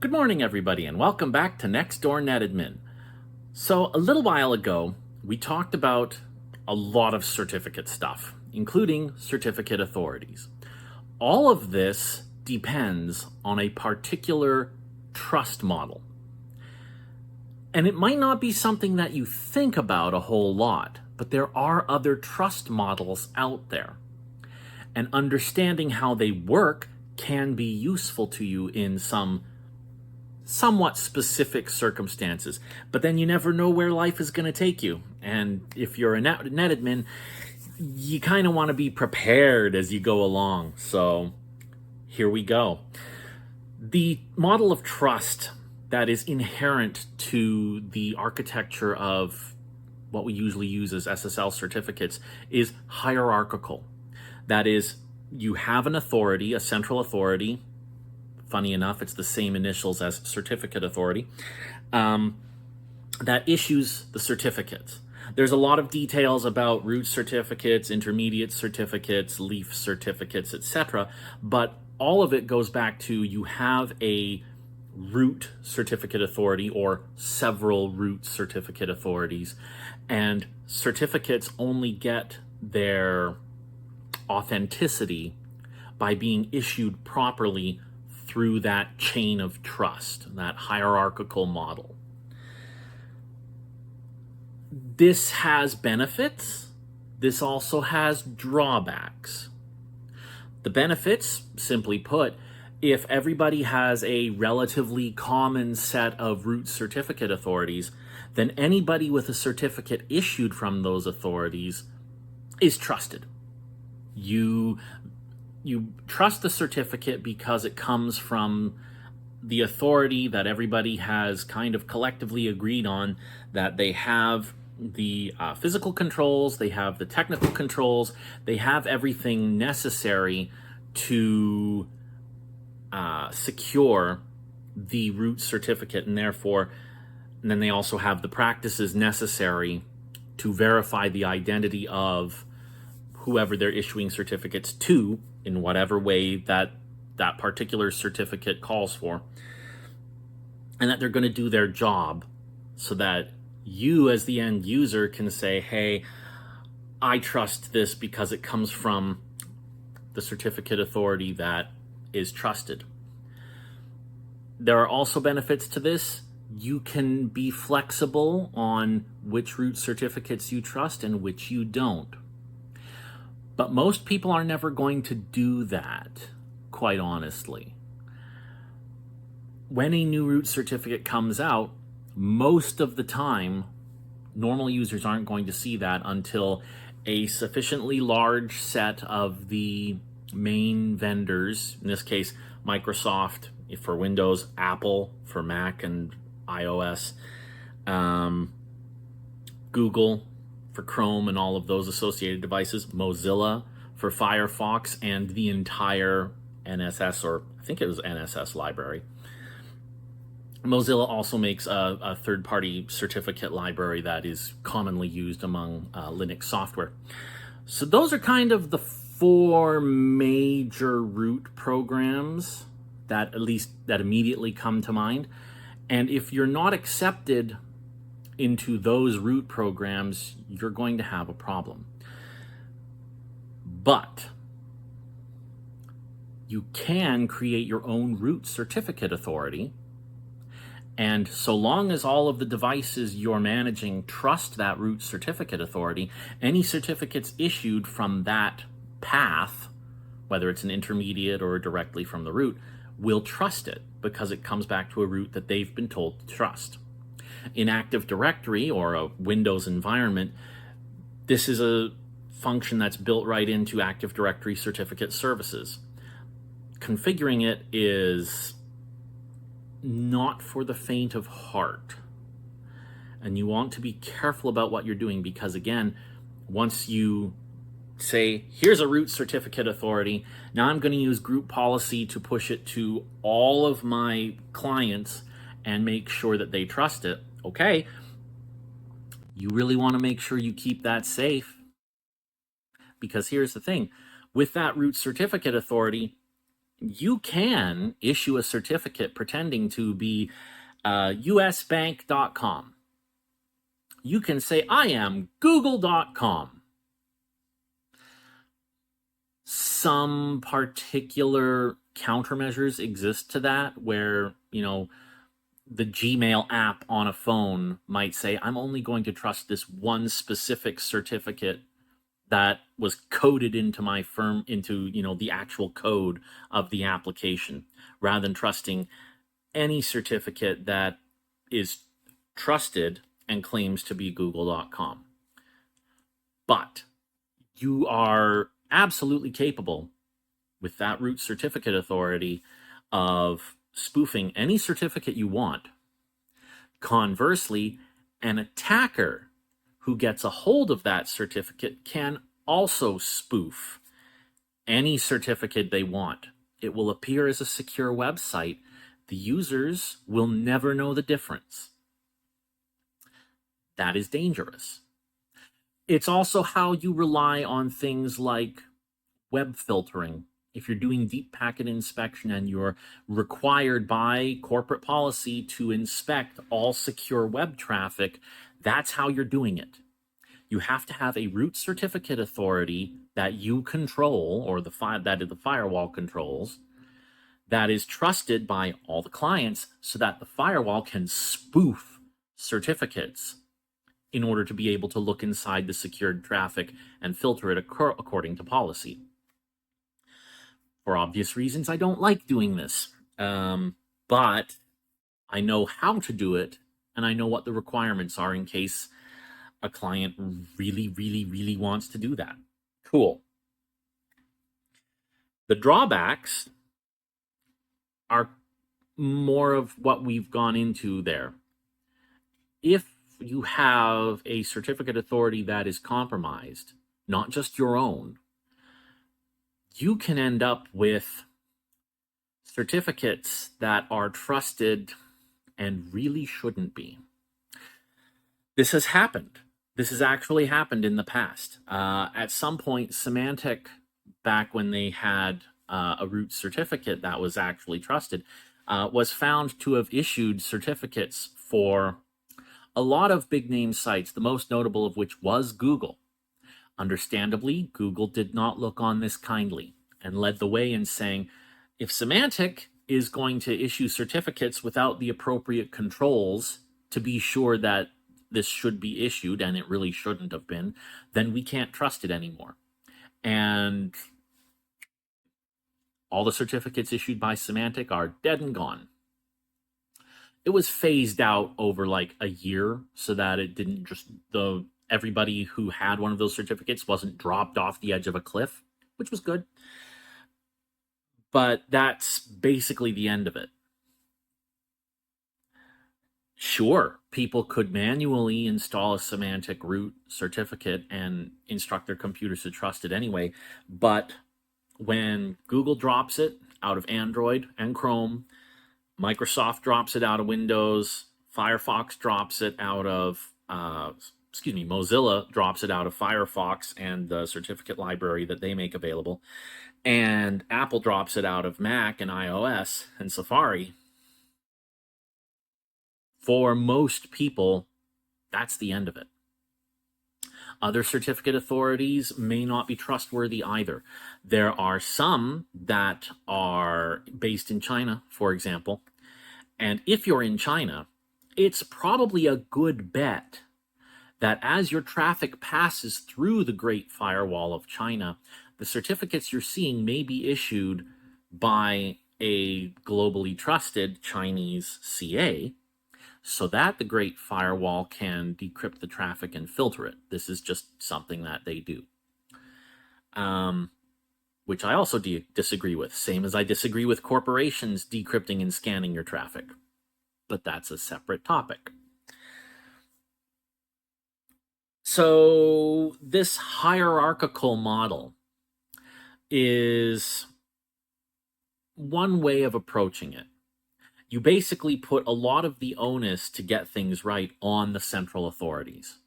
Good morning, everybody, and welcome back to Next Door NetAdmin. So, a little while ago, we talked about a lot of certificate stuff, including certificate authorities. All of this depends on a particular trust model. And it might not be something that you think about a whole lot, but there are other trust models out there. And understanding how they work can be useful to you in some somewhat specific circumstances, but then you never know where life is going to take you. And if you're a NetAdmin, you kind of want to be prepared as you go along. So here we go. The model of trust that is inherent to the architecture of what we usually use as SSL certificates is hierarchical. That is, you have an authority, a central authority. Funny enough, it's the same initials as certificate authority, that issues the certificates. There's a lot of details about root certificates, intermediate certificates, leaf certificates, etc. But all of it goes back to you have a root certificate authority or several root certificate authorities, and certificates only get their authenticity by being issued properly through that chain of trust, that hierarchical model. This has benefits. This also has drawbacks. The benefits, simply put, if everybody has a relatively common set of root certificate authorities, then anybody with a certificate issued from those authorities is trusted. You trust the certificate because it comes from the authority that everybody has kind of collectively agreed on, that they have the physical controls, they have the technical controls, they have everything necessary to secure the root certificate, and then they also have the practices necessary to verify the identity of whoever they're issuing certificates to in whatever way that particular certificate calls for, and that they're going to do their job so that you as the end user can say, hey, I trust this because it comes from the certificate authority that is trusted. There are also benefits to this. You can be flexible on which root certificates you trust and which you don't. But most people are never going to do that, quite honestly. When a new root certificate comes out, most of the time, normal users aren't going to see that until a sufficiently large set of the main vendors, in this case, Microsoft for Windows, Apple for Mac and iOS, Google for Chrome and all of those associated devices, Mozilla for Firefox and the entire NSS, or I think it was NSS library. Mozilla also makes a third-party certificate library that is commonly used among Linux software. So those are kind of the four major root programs that immediately come to mind. And if you're not accepted into those root programs, you're going to have a problem. But you can create your own root certificate authority, and so long as all of the devices you're managing trust that root certificate authority, any certificates issued from that path, whether it's an intermediate or directly from the root, will trust it because it comes back to a root that they've been told to trust. In Active Directory or a Windows environment, this is a function that's built right into Active Directory certificate services. Configuring it is not for the faint of heart. And you want to be careful about what you're doing because, again, once you say, here's a root certificate authority, now I'm going to use group policy to push it to all of my clients and make sure that they trust it. Okay, you really want to make sure you keep that safe, because here's the thing. With that root certificate authority, you can issue a certificate pretending to be usbank.com. You can say, I am google.com. Some particular countermeasures exist to that where, the Gmail app on a phone might say, I'm only going to trust this one specific certificate that was coded into my firm, into, the actual code of the application, rather than trusting any certificate that is trusted and claims to be google.com. But you are absolutely capable with that root certificate authority of spoofing any certificate you want. Conversely, an attacker who gets a hold of that certificate can also spoof any certificate they want. It will appear as a secure website. The users will never know the difference. That is dangerous. It's also how you rely on things like web filtering. If you're doing deep packet inspection and you're required by corporate policy to inspect all secure web traffic, that's how you're doing it. You have to have a root certificate authority that you control, or the firewall controls, that is trusted by all the clients so that the firewall can spoof certificates in order to be able to look inside the secured traffic and filter it according to policy. For obvious reasons, I don't like doing this, but I know how to do it, and I know what the requirements are in case a client really, really, really wants to do that. Cool. The drawbacks are more of what we've gone into there. If you have a certificate authority that is compromised, not just your own, you can end up with certificates that are trusted and really shouldn't be. This has happened. This has actually happened in the past. At some point, Symantec, back when they had a root certificate that was actually trusted, was found to have issued certificates for a lot of big name sites, the most notable of which was Google. Understandably, Google did not look on this kindly and led the way in saying, if Symantec is going to issue certificates without the appropriate controls to be sure that this should be issued, and it really shouldn't have been, then we can't trust it anymore. And all the certificates issued by Symantec are dead and gone. It was phased out over like a year so that it didn't just, everybody who had one of those certificates wasn't dropped off the edge of a cliff, which was good. But that's basically the end of it. Sure, people could manually install a Symantec root certificate and instruct their computers to trust it anyway, but when Google drops it out of Android and Chrome, Microsoft drops it out of Windows, Firefox drops it out of, Mozilla drops it out of Firefox and the certificate library that they make available, and Apple drops it out of Mac and iOS and Safari. For most people, that's the end of it. Other certificate authorities may not be trustworthy either. There are some that are based in China, for example. And if you're in China, it's probably a good bet that as your traffic passes through the Great Firewall of China, the certificates you're seeing may be issued by a globally trusted Chinese CA, so that the Great Firewall can decrypt the traffic and filter it. This is just something that they do. Which I also disagree with, same as I disagree with corporations decrypting and scanning your traffic. But that's a separate topic. So this hierarchical model is one way of approaching it. You basically put a lot of the onus to get things right on the central authorities.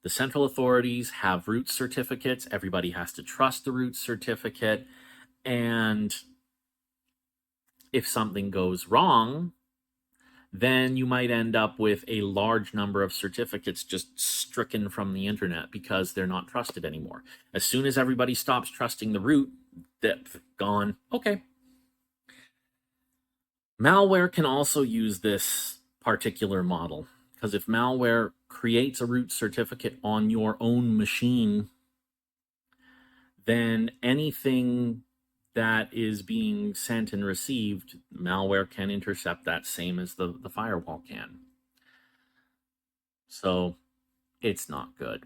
The central authorities have root certificates. Everybody has to trust the root certificate. And if something goes wrong, then you might end up with a large number of certificates just stricken from the internet because they're not trusted anymore. As soon as everybody stops trusting the root, they're gone. Okay. Malware can also use this particular model, because if malware creates a root certificate on your own machine, then anything that is being sent and received, malware can intercept that, same as the firewall can. So it's not good.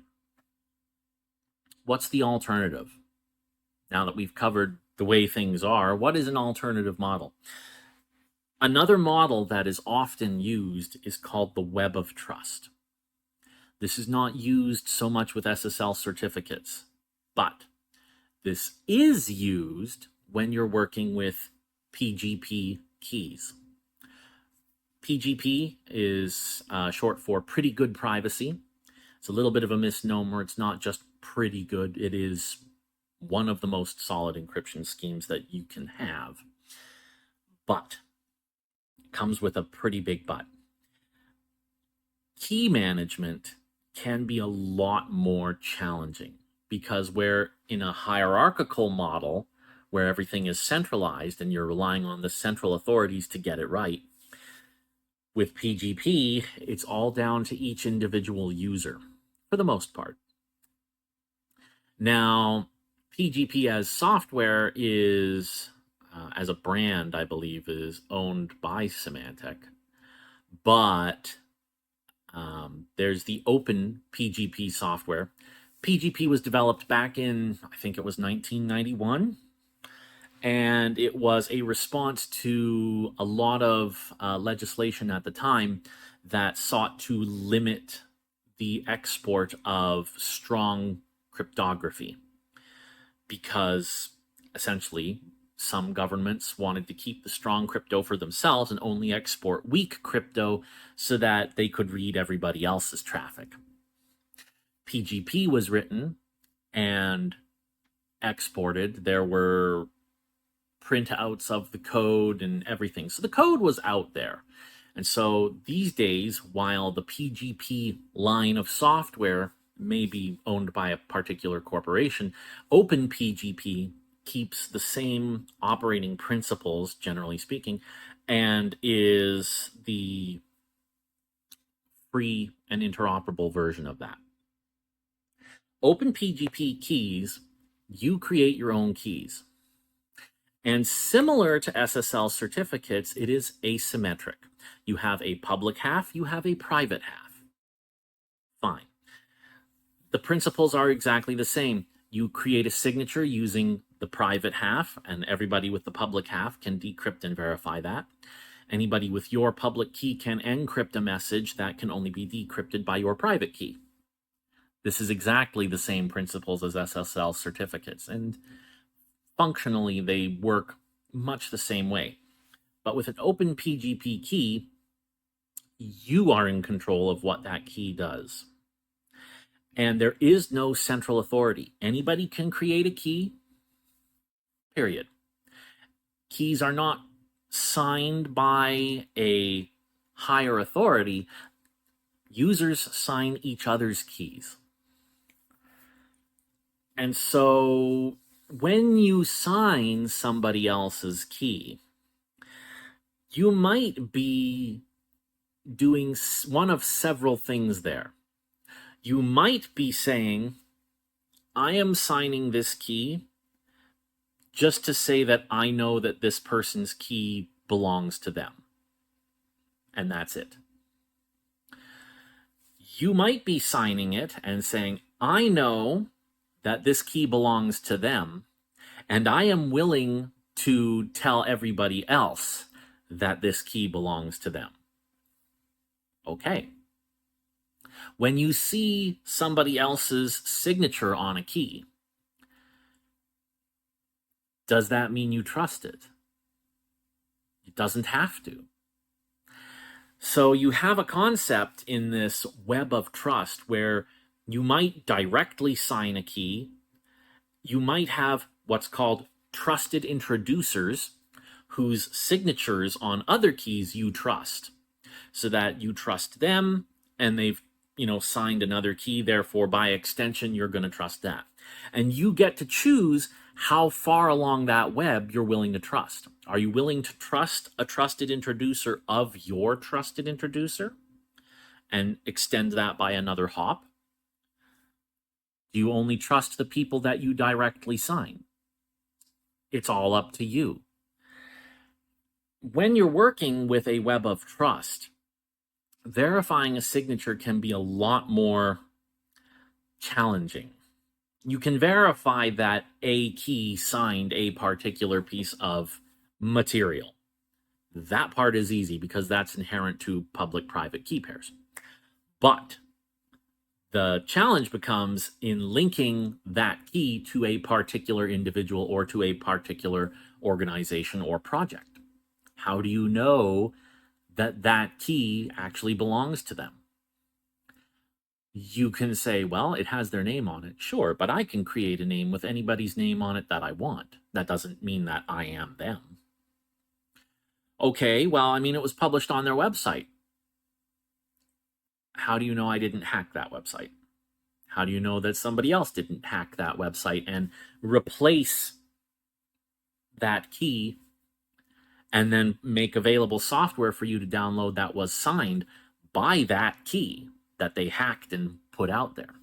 What's the alternative? Now that we've covered the way things are, what is an alternative model? Another model that is often used is called the web of trust. This is not used so much with SSL certificates, but this is used when you're working with PGP keys. PGP is short for pretty good privacy. It's a little bit of a misnomer. It's not just pretty good. It is one of the most solid encryption schemes that you can have. But it comes with a pretty big but. Key management can be a lot more challenging, because we're in a hierarchical model where everything is centralized and you're relying on the central authorities to get it right. With PGP, it's all down to each individual user, for the most part. Now, PGP as software is, as a brand, I believe, is owned by Symantec. But there's the OpenPGP software. PGP was developed back in, I think it was 1991. And it was a response to a lot of legislation at the time that sought to limit the export of strong cryptography, because essentially some governments wanted to keep the strong crypto for themselves and only export weak crypto so that they could read everybody else's traffic. PGP was written and exported. There were printouts of the code and everything. So the code was out there. And so these days, while the PGP line of software may be owned by a particular corporation, OpenPGP keeps the same operating principles, generally speaking, and is the free and interoperable version of that. OpenPGP keys, you create your own keys. And similar to SSL certificates, it is asymmetric. You have a public half, you have a private half. Fine. The principles are exactly the same. You create a signature using the private half, and everybody with the public half can decrypt and verify that. Anybody with your public key can encrypt a message that can only be decrypted by your private key. This is exactly the same principles as SSL certificates, and functionally they work much the same way. But with an OpenPGP key, you are in control of what that key does. And there is no central authority. Anybody can create a key, period. Keys are not signed by a higher authority. Users sign each other's keys. And so when you sign somebody else's key, you might be doing one of several things there. You might be saying, I am signing this key just to say that I know that this person's key belongs to them. And that's it. You might be signing it and saying, I know that this key belongs to them, and I am willing to tell everybody else that this key belongs to them. Okay. When you see somebody else's signature on a key, does that mean you trust it? It doesn't have to. So you have a concept in this web of trust where you might directly sign a key. You might have what's called trusted introducers whose signatures on other keys you trust, so that you trust them and they've signed another key, therefore by extension you're going to trust that. And you get to choose how far along that web you're willing to trust. Are you willing to trust a trusted introducer of your trusted introducer and extend that by another hop? Do you only trust the people that you directly sign? It's all up to you. When you're working with a web of trust, verifying a signature can be a lot more challenging. You can verify that a key signed a particular piece of material. That part is easy because that's inherent to public-private key pairs. But the challenge becomes in linking that key to a particular individual or to a particular organization or project. How do you know that that key actually belongs to them? You can say, well, it has their name on it. Sure, but I can create a name with anybody's name on it that I want. That doesn't mean that I am them. Okay, well, it was published on their website. How do you know I didn't hack that website? How do you know that somebody else didn't hack that website and replace that key and then make available software for you to download that was signed by that key that they hacked and put out there?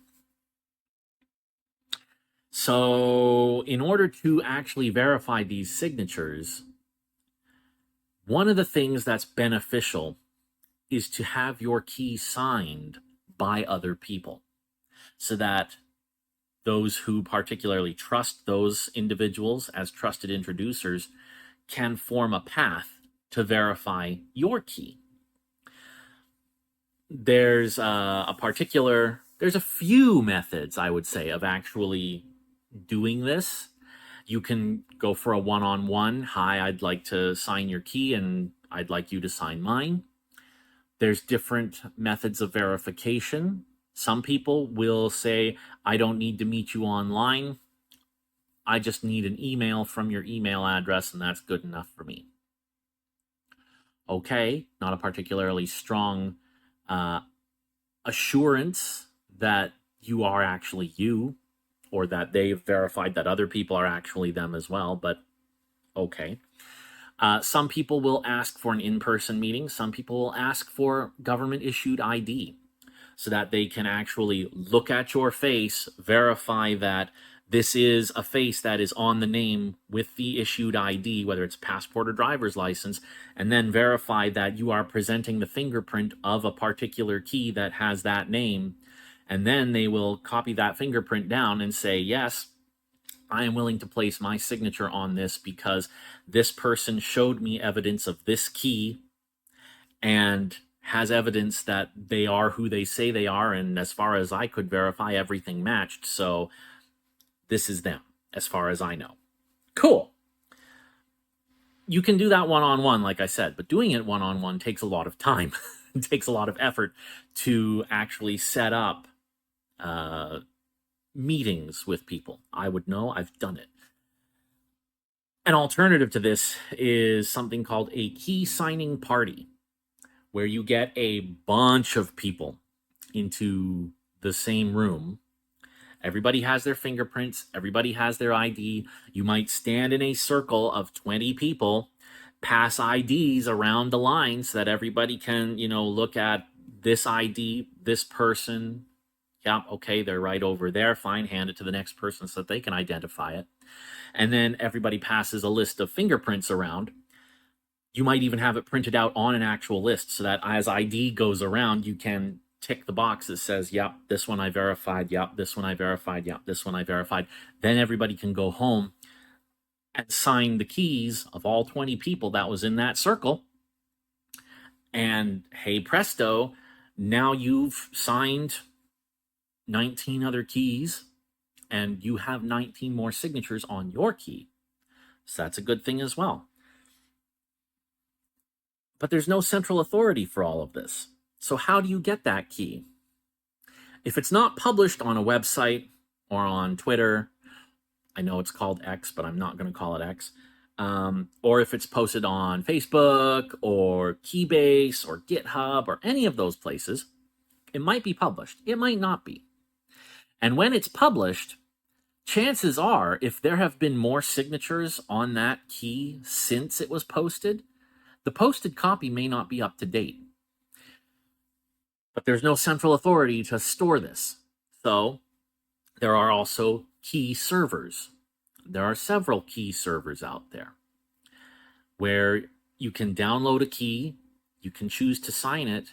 So in order to actually verify these signatures, one of the things that's beneficial is to have your key signed by other people, so that those who particularly trust those individuals as trusted introducers can form a path to verify your key. There's a few methods, I would say, of actually doing this. You can go for a one-on-one. Hi, I'd like to sign your key and I'd like you to sign mine. There's different methods of verification. Some people will say, I don't need to meet you online. I just need an email from your email address and that's good enough for me. Okay, not a particularly strong assurance that you are actually you, or that they've verified that other people are actually them as well, but okay. Some people will ask for an in-person meeting. Some people will ask for government-issued ID so that they can actually look at your face, verify that this is a face that is on the name with the issued ID, whether it's passport or driver's license, and then verify that you are presenting the fingerprint of a particular key that has that name. And then they will copy that fingerprint down and say, yes, I am willing to place my signature on this because this person showed me evidence of this key and has evidence that they are who they say they are. And as far as I could verify, everything matched. So this is them, as far as I know. Cool. You can do that one-on-one, like I said, but doing it one-on-one takes a lot of time. It takes a lot of effort to actually set up meetings with people. I would know, I've done it. An alternative to this is something called a key signing party, where you get a bunch of people into the same room. Everybody has their fingerprints. Everybody has their ID. You might stand in a circle of 20 people, pass IDs around the line so that everybody can, look at this ID, this person. Yeah, okay, they're right over there. Fine, hand it to the next person so that they can identify it. And then everybody passes a list of fingerprints around. You might even have it printed out on an actual list so that as ID goes around, you can tick the box that says, yep, this one I verified, yep, this one I verified, yep, this one I verified. Then everybody can go home and sign the keys of all 20 people that was in that circle. And hey presto, now you've signed 19 other keys and you have 19 more signatures on your key. So that's a good thing as well. But there's no central authority for all of this. So how do you get that key? If it's not published on a website or on Twitter, I know it's called X, but I'm not going to call it X. or if it's posted on Facebook or Keybase or GitHub or any of those places, it might be published. It might not be. And when it's published, chances are, if there have been more signatures on that key since it was posted, the posted copy may not be up to date. But there's no central authority to store this. So there are also key servers. There are several key servers out there where you can download a key, you can choose to sign it,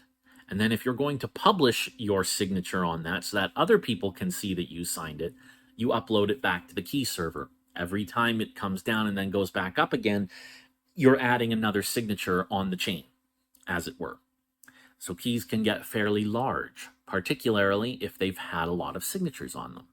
and then if you're going to publish your signature on that so that other people can see that you signed it, you upload it back to the key server. Every time it comes down and then goes back up again, you're adding another signature on the chain, as it were. So keys can get fairly large, particularly if they've had a lot of signatures on them.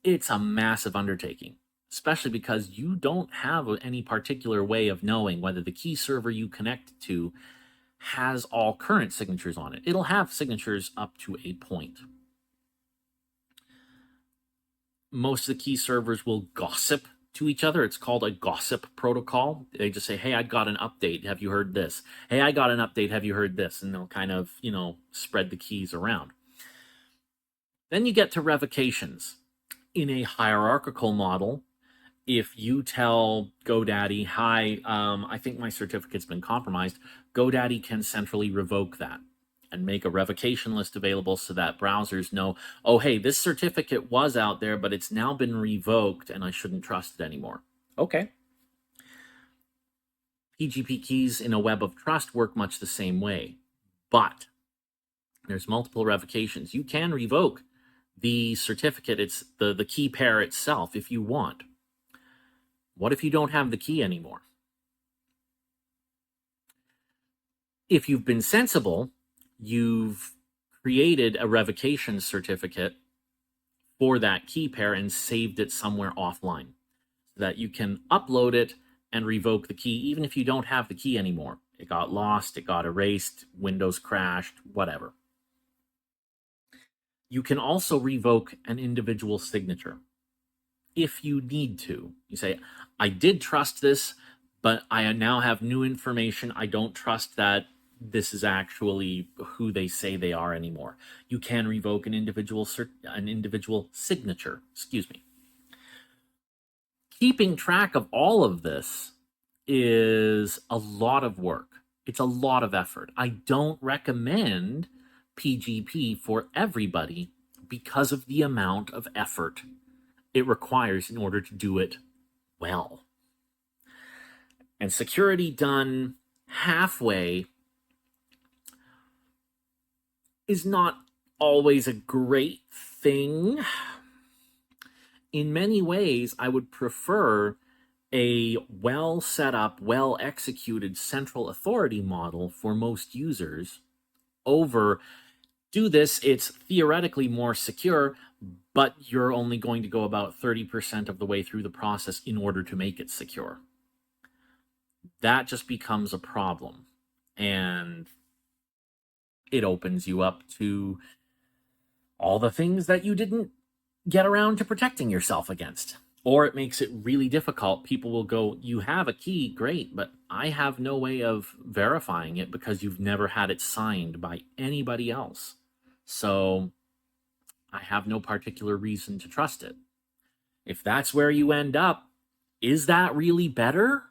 It's a massive undertaking, especially because you don't have any particular way of knowing whether the key server you connect to has all current signatures on it. It'll have signatures up to a point. Most of the key servers will gossip to each other. It's called a gossip protocol. They just say, hey, I got an update. Have you heard this? Hey, I got an update. Have you heard this? And they'll kind of, spread the keys around. Then you get to revocations. In a hierarchical model, if you tell GoDaddy, hi, I think my certificate's been compromised, GoDaddy can centrally revoke that and make a revocation list available so that browsers know, oh, hey, this certificate was out there, but it's now been revoked and I shouldn't trust it anymore. Okay. PGP keys in a web of trust work much the same way, but there's multiple revocations. You can revoke the certificate, it's the key pair itself if you want. What if you don't have the key anymore? If you've been sensible, you've created a revocation certificate for that key pair and saved it somewhere offline so that you can upload it and revoke the key even if you don't have the key anymore. It got lost, it got erased, Windows crashed, whatever. You can also revoke an individual signature if you need to. You say, I did trust this, but I now have new information. I don't trust that this is actually who they say they are anymore. You can revoke an individual signature. Keeping track of all of this is a lot of work. It's a lot of effort. I don't recommend PGP for everybody because of the amount of effort it requires in order to do it well. And security done halfway is not always a great thing. In many ways, I would prefer a well set up, well executed central authority model for most users over do this, it's theoretically more secure, but you're only going to go about 30% of the way through the process in order to make it secure. That just becomes a problem, and it opens you up to all the things that you didn't get around to protecting yourself against. Or it makes it really difficult. People will go, you have a key, great, but I have no way of verifying it because you've never had it signed by anybody else. So I have no particular reason to trust it. If that's where you end up, is that really better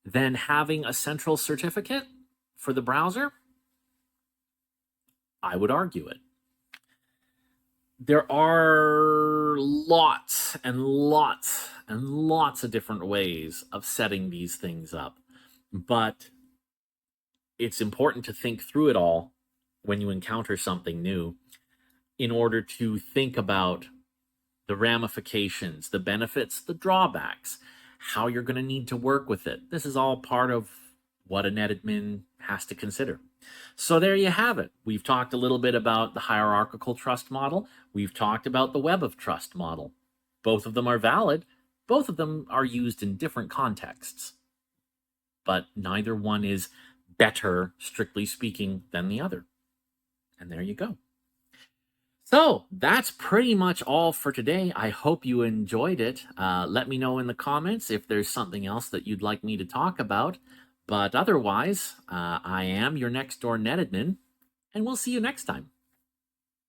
than having a central certificate for the browser? I would argue it. There are lots and lots and lots of different ways of setting these things up, but it's important to think through it all when you encounter something new in order to think about the ramifications, the benefits, the drawbacks, how you're going to need to work with it. This is all part of what a netadmin has to consider. So there you have it. We've talked a little bit about the hierarchical trust model. We've talked about the web of trust model. Both of them are valid. Both of them are used in different contexts. But neither one is better, strictly speaking, than the other. And there you go. So that's pretty much all for today. I hope you enjoyed it. Let me know in the comments if there's something else that you'd like me to talk about. But otherwise, I am your next door net admin, and we'll see you next time.